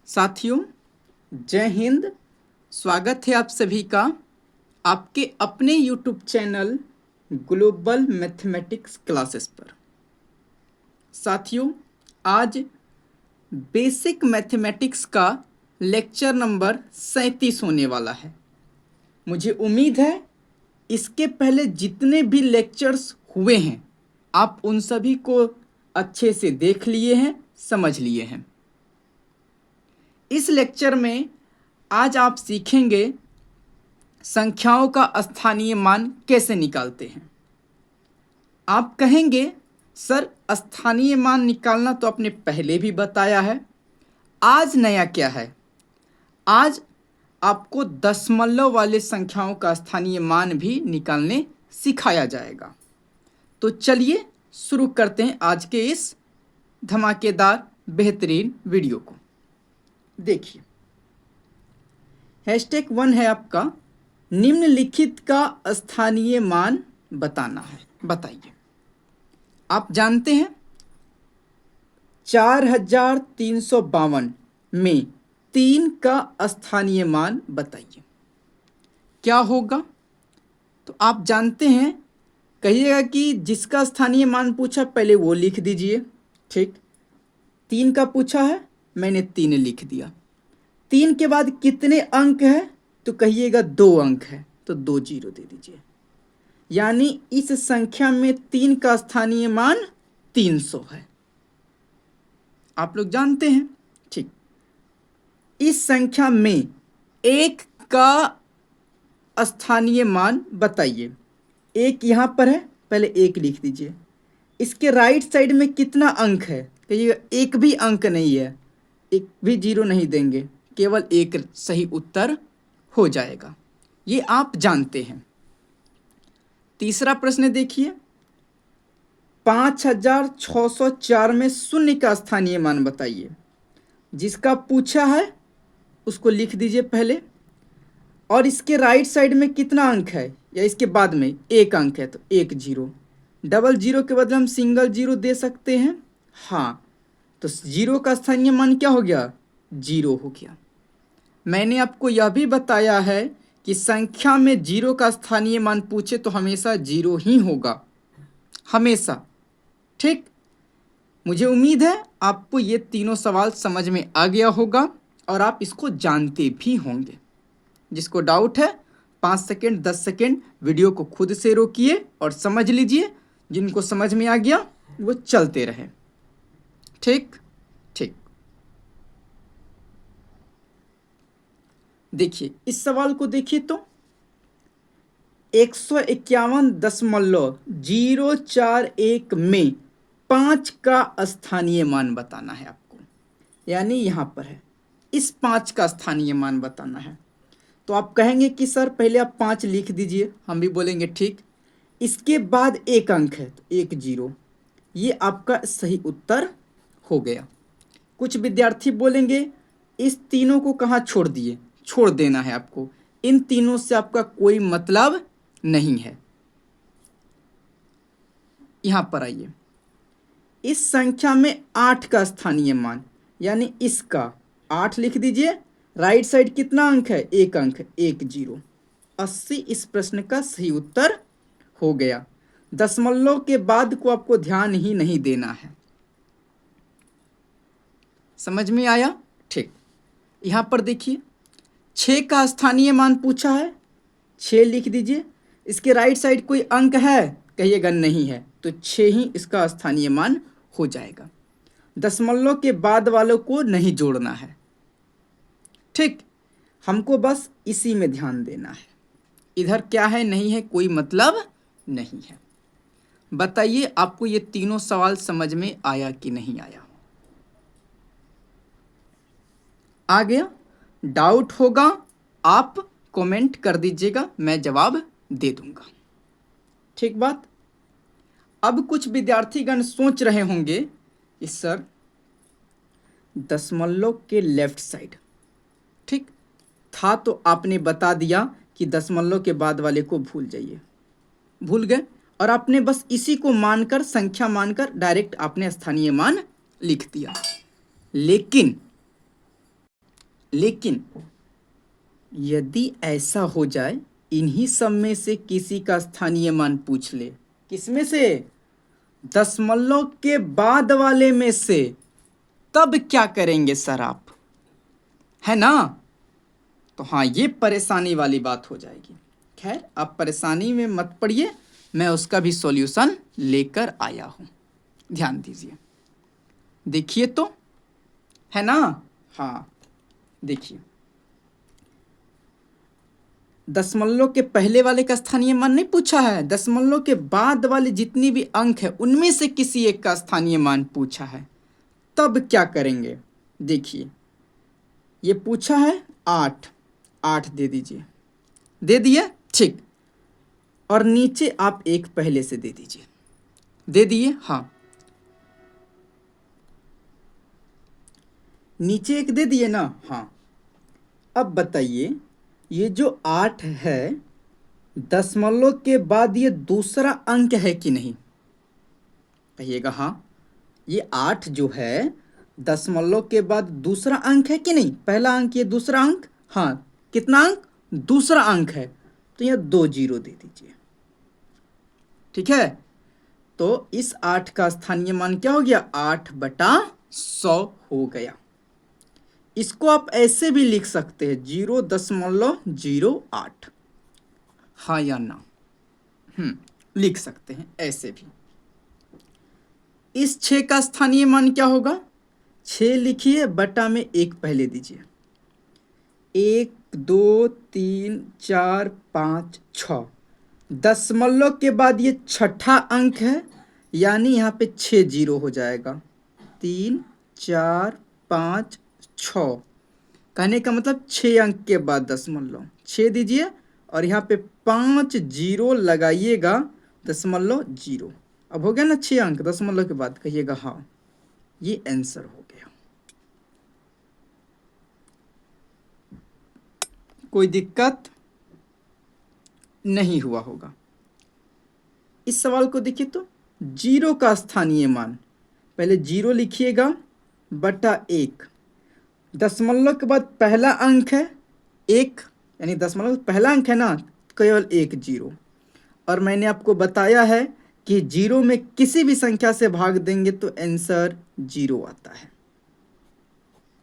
साथियों, जय हिंद। स्वागत है आप सभी का आपके अपने YouTube channel global mathematics classes पर। साथियों, आज बेसिक मैथमेटिक्स का लेक्चर नंबर 37 होने वाला है। मुझे उम्मीद है इसके पहले जितने भी लेक्चर्स हुए हैं आप उन सभी को अच्छे से देख लिए हैं, समझ लिए हैं। इस लेक्चर में आज आप सीखेंगे संख्याओं का स्थानीय मान कैसे निकालते हैं। आप कहेंगे सर, स्थानीय मान निकालना तो आपने पहले भी बताया है, आज नया क्या है? आज आपको दशमलव वाले संख्याओं का स्थानीय मान भी निकालने सिखाया जाएगा। तो चलिए शुरू करते हैं आज के इस धमाकेदार बेहतरीन वीडियो को। देखिए, #1 है आपका निम्नलिखित का स्थानीय मान बताना है। बताइए, आप जानते हैं 4352 में 3 का स्थानीय मान बताइए, क्या होगा? तो आप जानते हैं, कहिएगा कि जिसका स्थानीय मान पूछा पहले वो लिख दीजिए। ठीक, 3 का पूछा है, मैंने 3 लिख दिया। 3 के बाद कितने अंक है? तो कहिएगा 2 अंक है, तो 2 जीरो दे दीजिए। यानी इस संख्या में 3 का स्थानीय मान 300 है। आप लोग जानते हैं। ठीक, इस संख्या में 1 का स्थानीय मान बताइए। 1 यहाँ पर है, पहले 1 लिख दीजिए। इसके राइट साइड में कितना अंक है? कहिएगा 1 भी अंक नहीं है, 1 भी जीरो नहीं देंगे, केवल 1 सही उत्तर हो जाएगा। ये आप जानते हैं। तीसरा प्रश्न देखिए, 5604 में शून्य का स्थानीय मान बताइए। जिसका पूछा है उसको लिख दीजिए पहले, और इसके राइट साइड में कितना अंक है या इसके बाद में 1 अंक है, तो 1 जीरो। डबल जीरो के बदले हम सिंगल जीरो दे सकते हैं। हाँ, तो जीरो का स्थानीय मान क्या हो गया? 0 हो गया। मैंने आपको यह भी बताया है कि संख्या में 0 का स्थानीय मान पूछे तो हमेशा 0 ही होगा, हमेशा। ठीक, मुझे उम्मीद है आपको ये तीनों सवाल समझ में आ गया होगा और आप इसको जानते भी होंगे। जिसको डाउट है 5 सेकेंड 10 सेकेंड वीडियो को खुद से रोकिए और समझ लीजिए। जिनको समझ में आ गया वो चलते रहे। ठीक ठीक, देखिए इस सवाल को देखिए तो 151.041 में 5 का स्थानीय मान बताना है आपको। यानी यहाँ पर है, इस 5 का स्थानीय मान बताना है। तो आप कहेंगे कि सर पहले आप 5 लिख दीजिए, हम भी बोलेंगे ठीक। इसके बाद 1 अंक है, तो 1 जीरो। ये आपका सही उत्तर हो गया। कुछ विद्यार्थी बोलेंगे इस तीनों को कहाँ छोड़ दिए? छोड़ देना है आपको, इन तीनों से आपका कोई मतलब नहीं है। यहां पर आइए, इस संख्या में 8 का स्थानीय मान, यानी इसका 8 लिख दीजिए। राइट साइड कितना अंक है? 1 अंक है, 1 जीरो। 80 इस प्रश्न का सही उत्तर हो गया। दशमलव के बाद को आपको ध्यान ही नहीं देना है। समझ में आया? ठीक, यहां पर देखिए 6 का स्थानीय मान पूछा है, 6 लिख दीजिए। इसके राइट साइड कोई अंक है? कहिएगा नहीं है, तो 6 ही इसका स्थानीय मान हो जाएगा। दशमलव के बाद वालों को नहीं जोड़ना है। ठीक, हमको बस इसी में ध्यान देना है। इधर क्या है नहीं है कोई मतलब नहीं है। बताइए आपको ये तीनों सवाल समझ में आया कि नहीं आया? आ गया? डाउट होगा आप कमेंट कर दीजिएगा, मैं जवाब दे दूंगा। ठीक बात। अब कुछ विद्यार्थीगण सोच रहे होंगे कि सर दशमलव के लेफ्ट साइड, ठीक था तो आपने बता दिया कि दशमलव के बाद वाले को भूल जाइए, भूल गए और आपने बस इसी को मानकर, संख्या मानकर डायरेक्ट आपने स्थानीय मान लिख दिया। लेकिन लेकिन यदि ऐसा हो जाए इन्हीं सब में से किसी का स्थानीय मान पूछ ले, किसमें से? दशमलव के बाद वाले में से, तब क्या करेंगे सर आप? है ना? तो हाँ, ये परेशानी वाली बात हो जाएगी। खैर, आप परेशानी में मत पड़िए, मैं उसका भी सॉल्यूशन लेकर आया हूँ। ध्यान दीजिए, देखिए तो, है ना? हाँ, देखिए, दशमलव के पहले वाले का स्थानीय मान नहीं पूछा है, दशमलव के बाद वाले जितनी भी अंक है उनमें से किसी एक का स्थानीय मान पूछा है। तब क्या करेंगे? देखिए, ये पूछा है 8, 8 दे दीजिए, दे दिए, ठीक। और नीचे आप एक पहले से दे दीजिए, दे दिए, हाँ, नीचे एक दे दिए ना, हाँ। अब बताइए, ये जो 8 है, दशमलव के बाद ये दूसरा अंक है कि नहीं? कहिएगा हाँ। ये 8 जो है, दशमलव के बाद दूसरा अंक है कि नहीं? पहला अंक, ये दूसरा अंक, हाँ। कितना अंक? दूसरा अंक है, तो यहाँ 2 जीरो दे दीजिए, ठीक है। तो इस 8 का स्थानीय मान क्या हो गया? 8/100 हो गया। इसको आप ऐसे भी लिख सकते हैं, 0.08, हाँ या ना? लिख सकते हैं ऐसे भी। इस 6 का स्थानीय मान क्या होगा? 6 लिखिए, बटा में 1 पहले दीजिए, 1 2 3 4 5 6, दशमलव के बाद ये छठा अंक है, यानी यहाँ पे 6 जीरो हो जाएगा। 3 4 5 6, कहने का मतलब 6 अंक के बाद दशमलव, 6 दीजिए और यहाँ पे 5 जीरो लगाइएगा, दशमलव जीरो। अब हो गया ना 6 अंक दशमलव के बाद? कहिएगा हाँ, ये आंसर हो गया। कोई दिक्कत नहीं हुआ होगा। इस सवाल को देखिए तो, 0 का स्थानीय मान, पहले 0 लिखिएगा, बटा 1, दशमलव के बाद पहला अंक है 1, यानी दशमलव पहला अंक है ना, केवल 1 जीरो। और मैंने आपको बताया है कि 0 में किसी भी संख्या से भाग देंगे तो आंसर 0 आता है।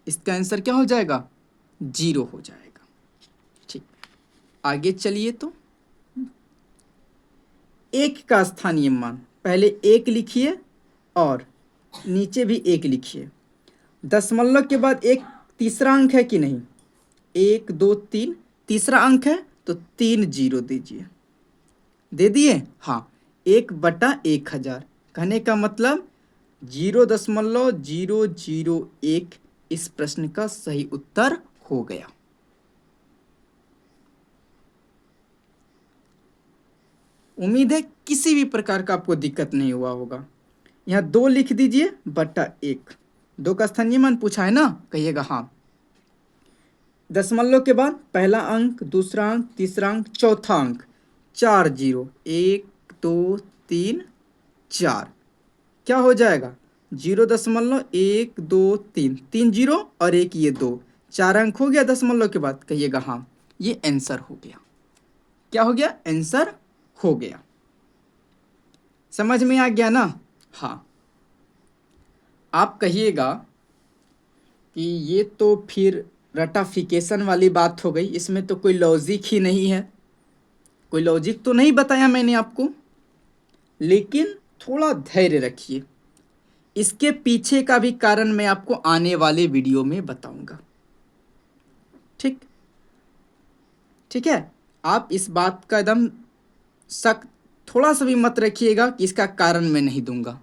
इसका आंसर क्या हो जाएगा? 0 हो जाएगा। ठीक, आगे चलिए तो, 1 का स्थानीय मान, पहले 1 लिखिए और नीचे भी 1 लिखिए, दशमलव के बाद एक तीसरा अंक है कि नहीं? 1 2 3, तीसरा अंक है तो 3 जीरो दीजिए, दे दिए, हाँ। 1/1000, कहने का मतलब 0.001 इस प्रश्न का सही उत्तर हो गया। उम्मीद है किसी भी प्रकार का आपको दिक्कत नहीं हुआ होगा। यहाँ 2 लिख दीजिए, बटा 1, 2 का स्थानीय मान पूछा है ना? कहिएगा हाँ। दशमलव के बाद पहला अंक, दूसरा अंक, तीसरा अंक, चौथा अंक, 4 जीरो, 1 2 3 4, क्या हो जाएगा? 0.123, 3 जीरो और 1 ये 2, 4 अंक हो गया दशमलव के बाद। कहिएगा हाँ, ये आंसर हो गया। क्या हो गया? आंसर हो गया। समझ में आ गया ना? हाँ। आप कहिएगा कि ये तो फिर रटाफिकेशन वाली बात हो गई, इसमें तो कोई लॉजिक ही नहीं है। कोई लॉजिक तो नहीं बताया मैंने आपको, लेकिन थोड़ा धैर्य रखिए, इसके पीछे का भी कारण मैं आपको आने वाले वीडियो में बताऊंगा। ठीक, ठीक है। आप इस बात का एकदम शक थोड़ा सा भी मत रखिएगा कि इसका कारण मैं नहीं दूंगा,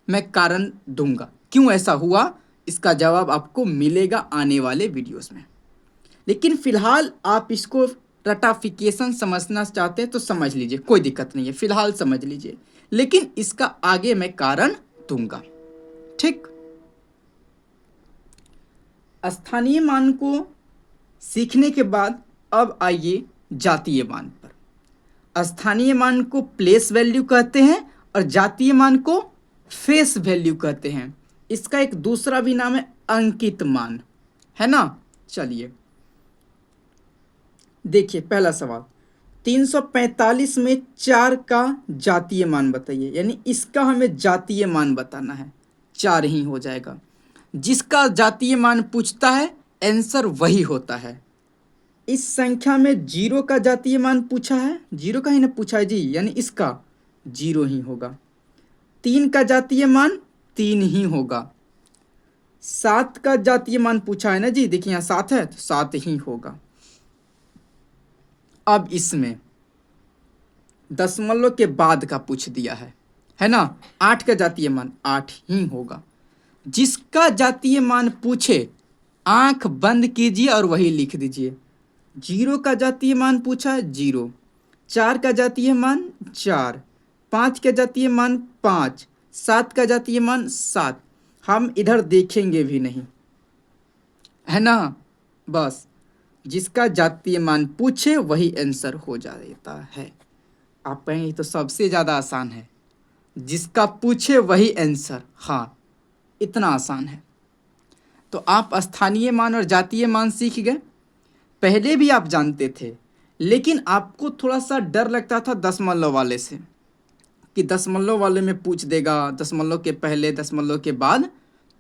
मैं कारण दूंगा। क्यों ऐसा हुआ, इसका जवाब आपको मिलेगा आने वाले वीडियोस में। लेकिन फिलहाल आप इसको रटाफिकेशन समझना चाहते हैं तो समझ लीजिए, कोई दिक्कत नहीं है, फिलहाल समझ लीजिए, लेकिन इसका आगे मैं कारण दूंगा। ठीक, स्थानीय मान को सीखने के बाद अब आइए जातीय मान पर। स्थानीय मान को प्लेस वैल्यू कहते हैं और जातीय मान को फेस वैल्यू कहते हैं। इसका एक दूसरा भी नाम है अंकित मान, है ना? चलिए देखिए पहला सवाल, 345 में 4 का जातीय मान बताइए, यानी इसका हमें जातीय मान बताना है, 4 ही हो जाएगा। जिसका जातीय मान पूछता है आंसर वही होता है। इस संख्या में 0 का जातीय मान पूछा है, 0 का ही ना पूछा है जी, यानी इसका 0 ही होगा। 3 का जातीय मान 3 ही होगा। 7 का जातीय मान पूछा है ना जी, देखिए यहाँ 7 है तो 7 ही होगा। अब इसमें दशमलव के बाद का पूछ दिया है ना। 8 का जातीय मान 8 ही होगा। जिसका जातीय मान पूछे आंख बंद कीजिए और वही लिख दीजिए। 0 का जातीय मान पूछा है 0, 4 का जातीय मान 4, 5 का जातीय मान 5, 7 का जातीय मान 7। हम इधर देखेंगे भी नहीं, है ना। बस जिसका जातीय मान पूछे वही आंसर हो जाता है। आप कहेंगे तो सबसे ज़्यादा आसान है, जिसका पूछे वही आंसर। हाँ, इतना आसान है। तो आप स्थानीय मान और जातीय मान सीख गए। पहले भी आप जानते थे, लेकिन आपको थोड़ा सा डर लगता था दशमलव वाले से, कि दशमलव वाले में पूछ देगा, दशमलव के पहले दशमलव के बाद,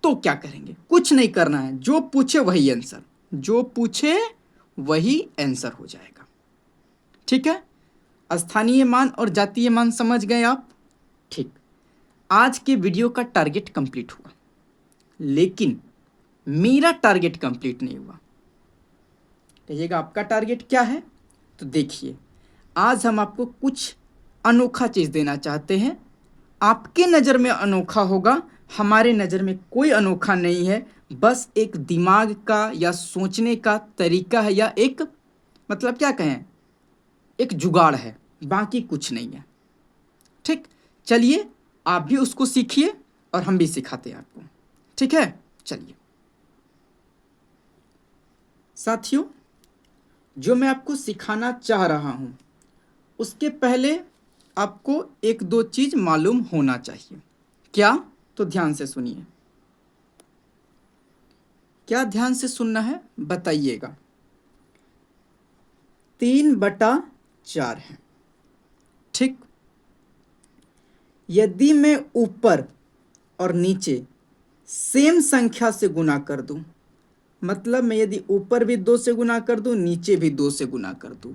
तो क्या करेंगे। कुछ नहीं करना है, जो पूछे वही आंसर, जो पूछे वही आंसर हो जाएगा। ठीक है, स्थानीय मान और जातीय मान समझ गए आप। ठीक, आज के वीडियो का टारगेट कंप्लीट हुआ, लेकिन मेरा टारगेट कंप्लीट नहीं हुआ। कहिएगा आपका टारगेट क्या है। तो देखिए, आज हम आपको कुछ अनोखा चीज़ देना चाहते हैं। आपके नज़र में अनोखा होगा, हमारे नज़र में कोई अनोखा नहीं है। बस एक दिमाग का या सोचने का तरीका है, या एक मतलब क्या कहें, एक जुगाड़ है, बाकी कुछ नहीं है। ठीक, चलिए आप भी उसको सीखिए और हम भी सिखाते हैं आपको। ठीक है, चलिए साथियों, जो मैं आपको सिखाना चाह रहा हूँ उसके पहले आपको एक दो चीज़ मालूम होना चाहिए। क्या? तो ध्यान से सुनिए। क्या ध्यान से सुनना है बताइएगा। 3/4 है। ठीक, यदि मैं ऊपर और नीचे सेम संख्या से गुना कर दूं, मतलब मैं यदि ऊपर भी 2 से गुना कर दूं, नीचे भी 2 से गुना कर दूं,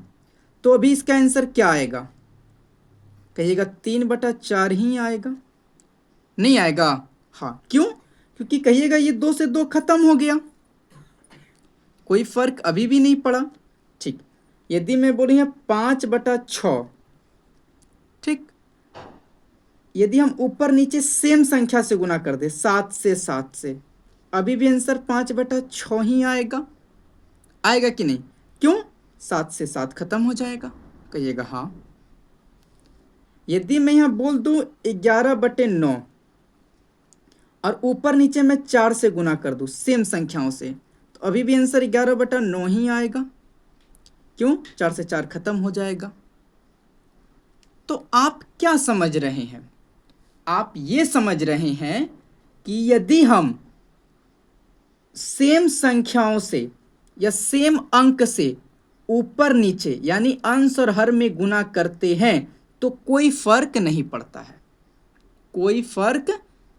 तो अभी इसका आंसर क्या आएगा। कहिएगा 3/4 ही आएगा। नहीं आएगा। हाँ, क्यों? क्योंकि कहिएगा ये 2 से 2 खत्म हो गया, कोई फर्क अभी भी नहीं पड़ा। ठीक, यदि मैं बोलूँ 5/6, ठीक, यदि हम ऊपर नीचे सेम संख्या से गुना कर दे, 7 से, अभी भी आंसर 5/6 ही आएगा। आएगा कि नहीं? क्यों? 7 से 7 खत्म हो जाएगा। कहिएगा हाँ। यदि मैं यहाँ बोल दूँ 11/9 और ऊपर नीचे मैं 4 से गुना कर दूँ सेम संख्याओं से, तो अभी भी आंसर 11/9 ही आएगा। क्यों? 4 से 4 खत्म हो जाएगा। तो आप क्या समझ रहे हैं? आप ये समझ रहे हैं कि यदि हम सेम संख्याओं से या सेम अंक से ऊपर नीचे यानी अंश और हर में गुना करते हैं तो कोई फर्क नहीं पड़ता है, कोई फर्क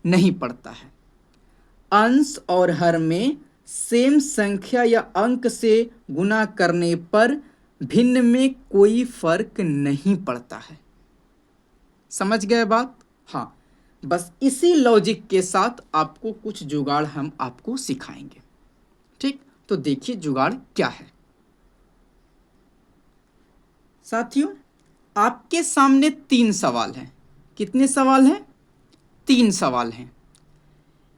नहीं पड़ता है। अंश और हर में सेम संख्या या अंक से गुना करने पर भिन्न में कोई फर्क नहीं पड़ता है। समझ गए बात? हाँ, बस इसी लॉजिक के साथ आपको कुछ जुगाड़ हम आपको सिखाएंगे। ठीक, तो देखिए जुगाड़ क्या है। साथियों, आपके सामने 3 सवाल हैं। कितने सवाल हैं? 3 सवाल हैं।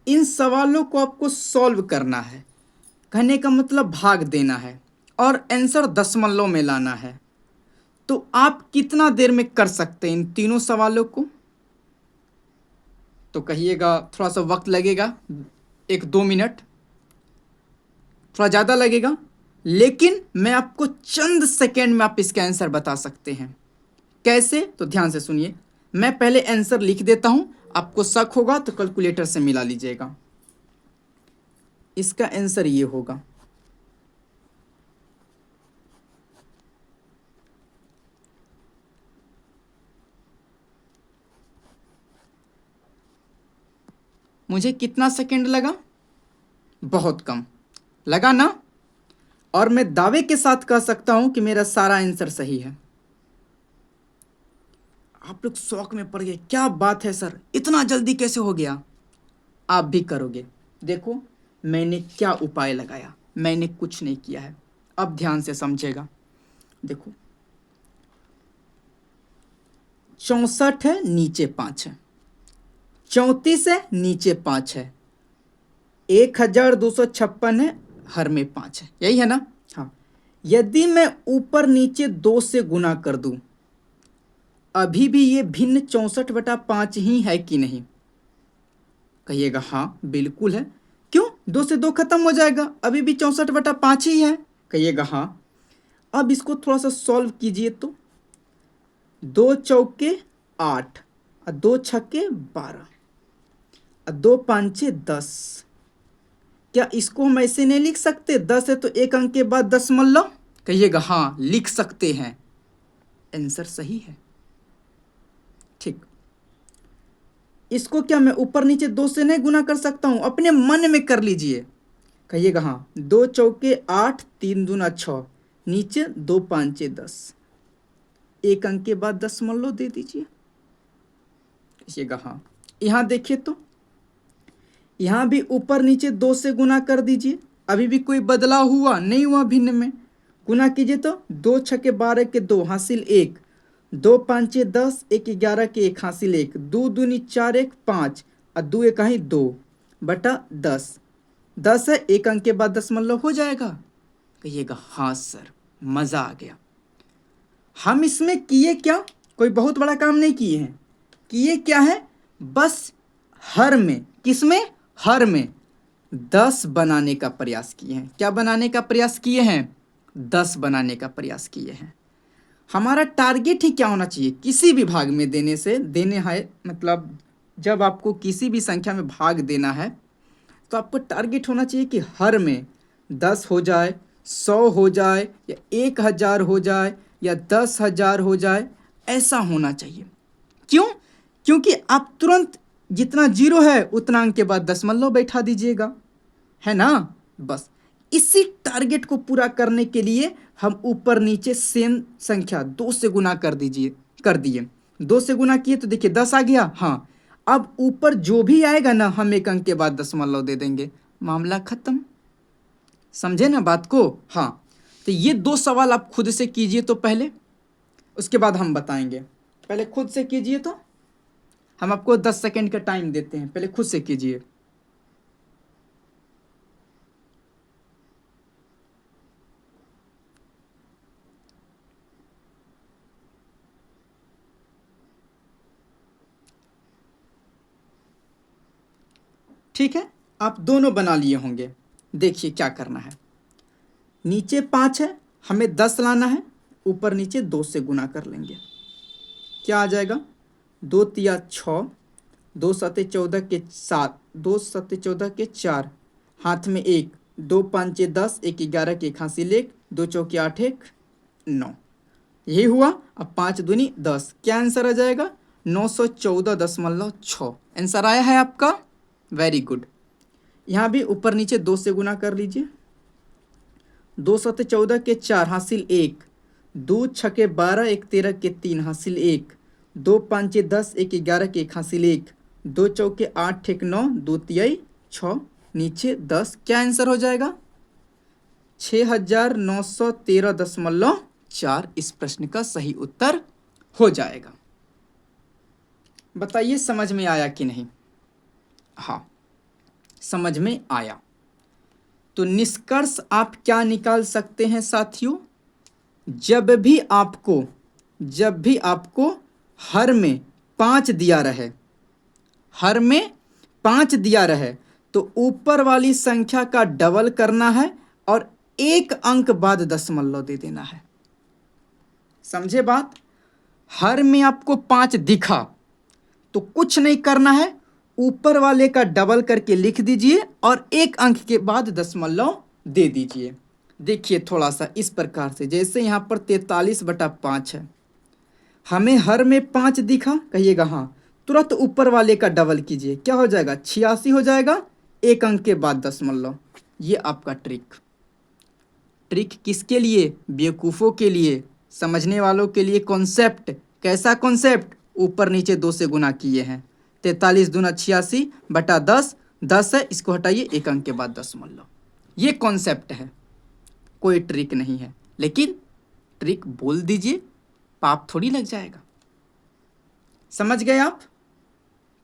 इन सवालों को आपको सॉल्व करना है, कहने का मतलब भाग देना है और आंसर दशमलव में लाना है। तो आप कितना देर में कर सकते हैं इन तीनों सवालों को? तो कहिएगा थोड़ा सा वक्त लगेगा, 1-2 मिनट, थोड़ा ज़्यादा लगेगा, लेकिन मैं आपको चंद सेकेंड में आप इसका आंसर बता सकते हैं। कैसे? तो ध्यान से सुनिए। मैं पहले आंसर लिख देता हूं, आपको शक होगा तो कैलकुलेटर से मिला लीजिएगा। इसका आंसर ये होगा मुझे कितना सेकंड लगा? बहुत कम लगा ना। और मैं दावे के साथ कह सकता हूं कि मेरा सारा आंसर सही है। आप लोग शौक में पड़ गए, क्या बात है सर, इतना जल्दी कैसे हो गया? आप भी करोगे। देखो मैंने क्या उपाय लगाया, मैंने कुछ नहीं किया है। अब ध्यान से समझेगा। देखो 64 है, नीचे 5 है, 34 है, नीचे 5 है, 1256 है, हर में 5 है, यही है ना? हाँ। यदि मैं ऊपर नीचे 2 से गुना कर दूं, अभी भी ये भिन्न 64/5 ही है कि नहीं? कहिएगा हाँ बिल्कुल है। क्यों? 2 से 2 खत्म हो जाएगा, अभी भी 64/5 ही है। कहिएगा हाँ। अब इसको थोड़ा सा सॉल्व कीजिए तो 2 चौके 8 और 2 छक्के 12 और 2 पांचे 10। क्या इसको हम ऐसे नहीं लिख सकते? 10 है तो एक अंक के बाद दशमलव। कहिएगा हाँ लिख सकते हैं। आंसर सही है। ठीक, इसको क्या मैं ऊपर नीचे 2 से नहीं गुना कर सकता हूं? अपने मन में कर लीजिए। कहिएगा हाँ। 2 चौके 8, 3 दूना 6, नीचे 2 पांचे 10, एक अंक के बाद दशमलव दे दीजिए। कहिएगा हाँ। यहां देखिए तो यहां भी ऊपर नीचे 2 से गुना कर दीजिए, अभी भी कोई बदलाव हुआ नहीं हुआ भिन्न में। गुना कीजिए तो 2 छक्के 12 के 2 हासिल 1, 2 पांचे 10, 1 11 के 1 हासिल 1, 2 दूनी 4 1 5 और 2 1 2 बटा 10। 10 है, एक अंक के बाद दशमलव हो जाएगा। कहिएगा हाँ सर, मजा आ गया। हम इसमें किए क्या? कोई बहुत बड़ा काम नहीं किए हैं। किए क्या है? बस हर में, किसमें? हर में 10 बनाने का प्रयास किए हैं। क्या बनाने का प्रयास किए हैं? 10 बनाने का प्रयास किए हैं। हमारा टारगेट ही क्या होना चाहिए? किसी भी भाग में देने से, देने है मतलब जब आपको किसी भी संख्या में भाग देना है तो आपको टारगेट होना चाहिए कि हर में 10 हो जाए, 100 हो जाए, या 1000 हो जाए, या 10,000 हो जाए, ऐसा होना चाहिए। क्यों? क्योंकि आप तुरंत जितना जीरो है उतना अंक के बाद दशमलव बैठा दीजिएगा, है ना? बस इसी टारगेट को पूरा करने के लिए हम ऊपर नीचे सेम संख्या 2 से गुना कर दिए। 2 से गुना किए तो देखिए 10 आ गया। हाँ, अब ऊपर जो भी आएगा ना हम एक अंक के बाद दशमलव दे देंगे, मामला खत्म। समझे ना बात को? हाँ, तो ये 2 सवाल आप खुद से कीजिए तो पहले, उसके बाद हम बताएंगे। पहले खुद से कीजिए तो हम आपको 10 सेकंड का टाइम देते हैं, पहले खुद से कीजिए। ठीक है, आप दोनों बना लिए होंगे। देखिए क्या करना है। नीचे 5 है, हमें 10 लाना है, ऊपर नीचे 2 से गुना कर लेंगे। क्या आ जाएगा? 2 तिया 6, 2 सते 14 के 7, 2 सते 14 के 4, हाथ में 1, 2 पांचे 10, 1 11 के 1 हासिल 1, 2 चौके 8 1 9। यही हुआ। अब 5 दूनी 10, क्या आंसर आ जाएगा? 914.6 आंसर आया है आपका। Very good. यहाँ भी ऊपर नीचे 2 से गुना कर लीजिए। 2 सते 14 के 4 हासिल 1, 2 छके 12, 1 13 के 3 हासिल 1, 2 पांचे 10, 1 11 के 1 हासिल 1, 2 चौके 8 1 9, 2 तिहाई 6, नीचे 10। क्या आंसर हो जाएगा? 6913.4 इस प्रश्न का सही उत्तर हो जाएगा। बताइए समझ में आया कि नहीं? हाँ, समझ में आया। तो निष्कर्ष आप क्या निकाल सकते हैं साथियों? जब भी आपको हर में 5 दिया रहे, हर में 5 दिया रहे, तो ऊपर वाली संख्या का डबल करना है और एक अंक बाद दशमलव दे देना है। समझे बात? हर में आपको 5 दिखा तो कुछ नहीं करना है, ऊपर वाले का डबल करके लिख दीजिए और एक अंक के बाद दशमलव दे दीजिए। देखिए थोड़ा सा इस प्रकार से, जैसे यहाँ पर 43/5 है, हमें हर में 5 दिखा, कहिएगा हाँ, तुरंत ऊपर वाले का डबल कीजिए, क्या हो जाएगा 86 हो जाएगा, एक अंक के बाद दशमलव। ये आपका ट्रिक। ट्रिक किसके लिए? बेवकूफ़ों के लिए, समझने वालों के लिए कॉन्सेप्ट। कैसा कॉन्सेप्ट? ऊपर नीचे 2 से गुना किए हैं। 43 दूना 86 बटा 10, 10 है, इसको हटाइए, एक अंक के बाद दशमलव। ये कॉन्सेप्ट है, कोई ट्रिक नहीं है। लेकिन ट्रिक बोल दीजिए, पाप थोड़ी लग जाएगा। समझ गए आप?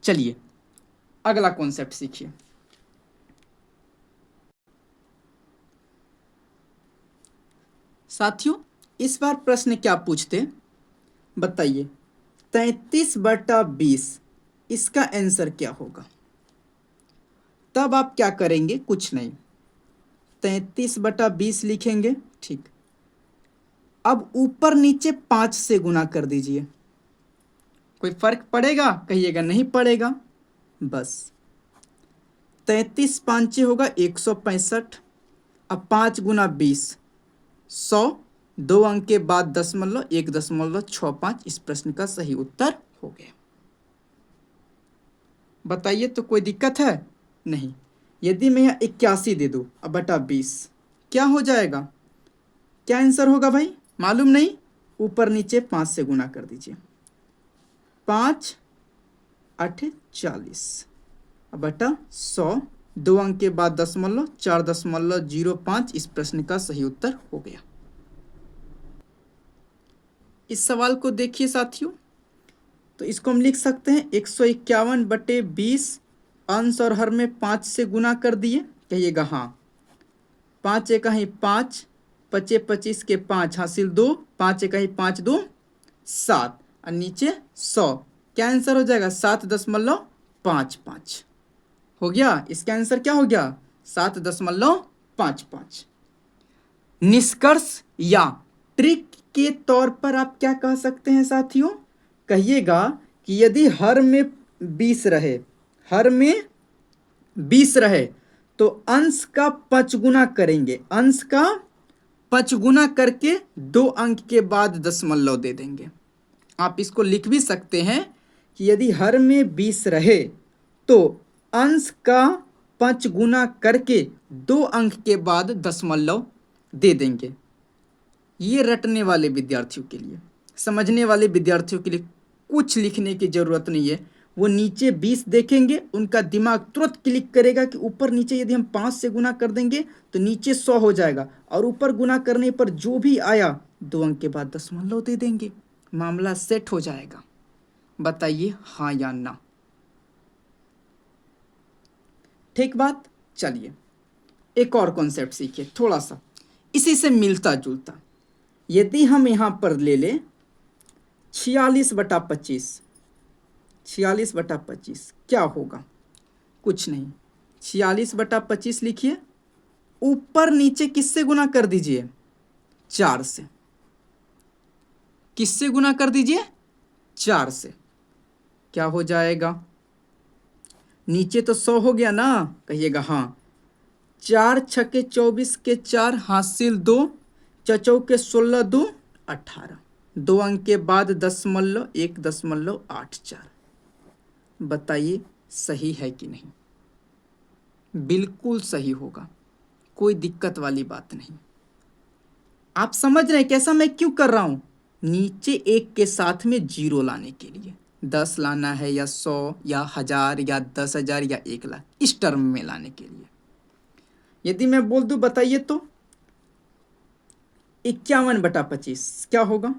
चलिए अगला कॉन्सेप्ट सीखिए। साथियों, इस बार प्रश्न क्या पूछते बताइए। 33/20 इसका आंसर क्या होगा? तब आप क्या करेंगे? कुछ नहीं, 33/20 लिखेंगे, ठीक। अब ऊपर नीचे 5 से गुना कर दीजिए। कोई फर्क पड़ेगा? कहिएगा नहीं पड़ेगा। बस 33 पाँचे होगा 165। अब 5 गुना 20, 100, 2 अंक के बाद दशमलव, 1.65। इस प्रश्न का सही उत्तर हो गया। बताइए, तो कोई दिक्कत है? नहीं। यदि मैं यहाँ 81 दे दूँ अब बटा 20, क्या हो जाएगा? क्या आंसर होगा भाई? मालूम नहीं? ऊपर नीचे 5 से गुना कर दीजिए। 5 8 40 बटा 100, 2 अंक के बाद दशमलव, 4.05। इस प्रश्न का सही उत्तर हो गया। इस सवाल को देखिए साथियों, तो इसको हम लिख सकते हैं 151/20, अंश और हर में 5 से गुना कर दिए। कहिएगा हाँ। 5 एकही 5, 5 25 के 5 हासिल 2, 5 एकही 5 2 7, और नीचे 100। क्या आंसर हो जाएगा? 7.55 हो गया। इसका आंसर क्या हो गया? 7.55। निष्कर्ष या ट्रिक के तौर पर आप क्या कह सकते हैं साथियों? कहिएगा कि यदि हर में 20 रहे, हर में 20 रहे, तो अंश का 5 गुना करेंगे, अंश का 5 गुना करके 2 अंक के बाद दशमलव दे देंगे। आप इसको लिख भी सकते हैं कि यदि हर में 20 रहे तो अंश का 5 गुना करके 2 अंक के बाद दशमलव दे देंगे। ये रटने वाले विद्यार्थियों के लिए, समझने वाले विद्यार्थियों के लिए कुछ लिखने की ज़रूरत नहीं है। वो नीचे 20 देखेंगे, उनका दिमाग तुरंत क्लिक करेगा कि ऊपर नीचे यदि हम 5 से गुना कर देंगे तो नीचे 100 हो जाएगा, और ऊपर गुना करने पर जो भी आया 2 अंक के बाद दशमलव दे देंगे, मामला सेट हो जाएगा। बताइए हाँ या ना? ठीक बात। चलिए एक और कॉन्सेप्ट सीखिए, थोड़ा सा इसी से मिलता जुलता। यदि हम यहाँ पर ले लें 46/25, 46/25 क्या होगा? कुछ नहीं, 46/25 लिखिए, ऊपर नीचे किससे गुना कर दीजिए? 4 से। किससे गुना कर दीजिए? 4 से। क्या हो जाएगा? नीचे तो 100 हो गया ना? कहिएगा हाँ। 4 छके 24 के 4 हासिल 2, चचौ के 16 2 18, 2 अंक के बाद दशमलव, 1.84। बताइए सही है कि नहीं? बिल्कुल सही होगा, कोई दिक्कत वाली बात नहीं। आप समझ रहे हैं कैसा मैं क्यों कर रहा हूँ? नीचे 1 के साथ में 0 लाने के लिए। 10 लाना है या 100 या 1000 या 10,000 या 1,00,000, इस टर्म में लाने के लिए। यदि मैं बोल दूं बताइए तो 51/25 क्या होगा?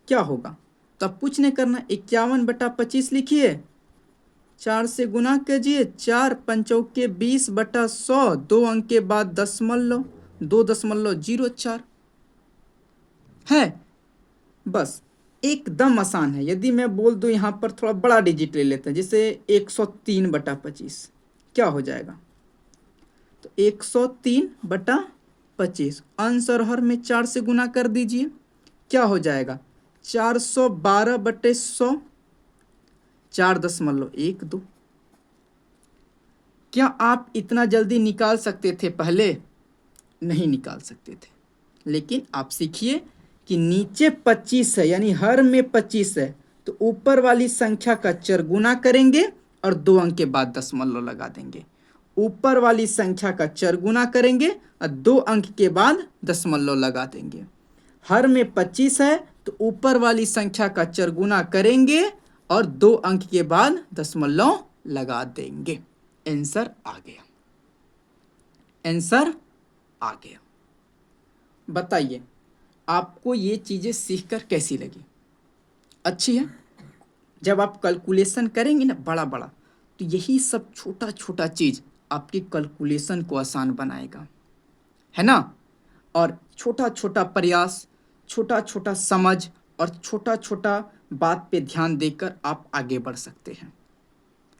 क्या होगा? तो अब कुछ नहीं करना, 51/25 लिखिए, 4 से गुना कीजिए, 4 पंचों के 20/100, 2 अंक के बाद दशमलव, 2.04 है। बस एकदम आसान है। यदि मैं बोल दूं यहाँ पर थोड़ा बड़ा डिजिट ले लेते हैं, जैसे 103/25, क्या हो जाएगा? तो 103/25 अंश और हर में 4 से गुना कर दीजिए, क्या हो जाएगा? 412/100, 4.12। क्या आप इतना जल्दी निकाल सकते थे? पहले नहीं निकाल सकते थे, लेकिन आप सीखिए कि नीचे 25 है, यानी हर में 25 है, तो ऊपर वाली संख्या का चरगुना करेंगे और 2 अंक के बाद दशमलव लगा देंगे। ऊपर वाली संख्या का चरगुना करेंगे और 2 अंक के बाद दशमलव लगा देंगे। हर में 25 है तो ऊपर वाली संख्या का चरगुना करेंगे और 2 अंक के बाद दशमलव लगा देंगे। आंसर आ गया, आंसर आ गया। बताइए आपको ये चीजें सीखकर कैसी लगी? अच्छी है? जब आप कैलकुलेशन करेंगे ना बड़ा बड़ा, तो यही सब छोटा छोटा चीज आपकी कैलकुलेशन को आसान बनाएगा, है ना? और छोटा छोटा प्रयास, छोटा छोटा समझ और छोटा छोटा बात पे ध्यान देकर आप आगे बढ़ सकते हैं,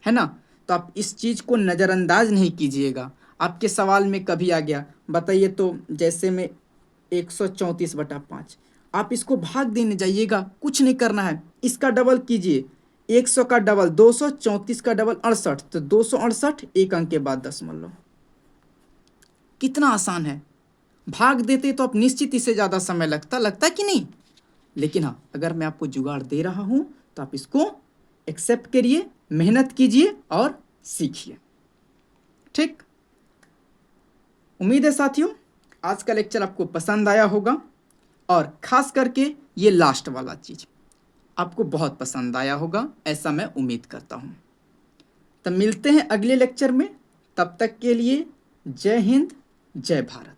है ना? तो आप इस चीज को नज़रअंदाज नहीं कीजिएगा। आपके सवाल में कभी आ गया, बताइए तो जैसे में 134/5, आप इसको भाग देने जाइएगा, कुछ नहीं करना है, इसका डबल कीजिए, 100 का डबल 200, 34 का डबल 68, तो 268, 1 अंक के बाद दशमलव। कितना आसान है। भाग देते तो आप निश्चित इससे ज़्यादा समय लगता कि नहीं? लेकिन हाँ, अगर मैं आपको जुगाड़ दे रहा हूँ तो आप इसको एक्सेप्ट करिए, मेहनत कीजिए और सीखिए। ठीक, उम्मीद है साथियों आज का लेक्चर आपको पसंद आया होगा और खास करके ये लास्ट वाला चीज आपको बहुत पसंद आया होगा, ऐसा मैं उम्मीद करता हूँ। तब मिलते हैं अगले लेक्चर में, तब तक के लिए जय हिंद, जय भारत।